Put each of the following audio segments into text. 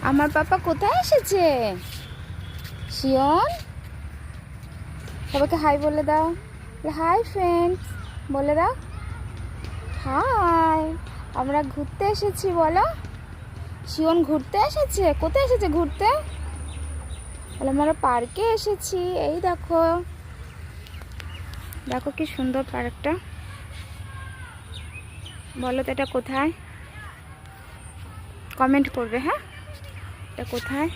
আমার পাপা কোথায় এসেছে? শিওন, সবাইকে হাই বলে দাও। হাই ফ্রেন্ডস বলে দাও। হাই, আমরা ঘুরতে এসেছি বলো। শিওন ঘুরতে এসেছে। কোথায় এসেছে ঘুরতে? বলে আমরা পার্কে এসেছি। এই দেখো, দেখো কি সুন্দর পার্কটা। বলো তো এটা কোথায়? কমেন্ট করবে। হ্যাঁ, এটা কোথায়?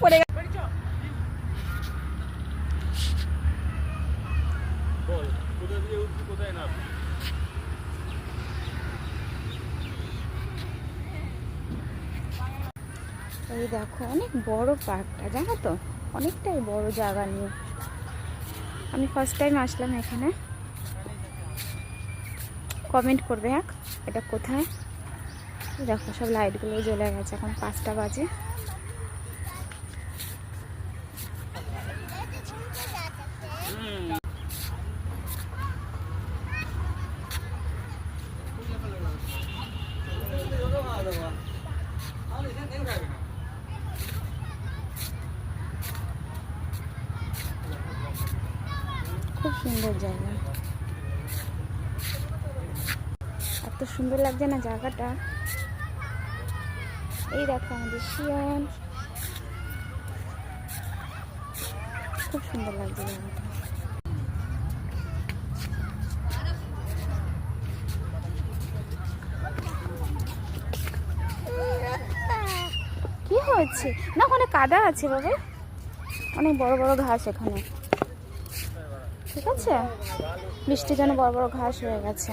পড়ে গেল। এই দেখো অনেক বড় পার্কটা, জানো তো, অনেকটাই বড় জায়গা নিয়ে। আমি ফার্স্ট টাইম আসলাম এখানে। কমেন্ট করবে হ্যাঁ এটা কোথায়। দেখো সব লাইটগুলো জ্বলে গেছে, এখন 5টা বাজে। খুব সুন্দর জায়গা, এত সুন্দর লাগছে না জায়গাটা। এই দেখো আমাদের শিওন, খুব সুন্দর লাগছে জায়গাটা। কি হয়েছে? না ওখানে কাদা আছে বাবা, অনেক বড় বড় ঘাস এখানে। ঠিক আছে, বৃষ্টির জন্য বড় বড় ঘাস হয়ে গেছে।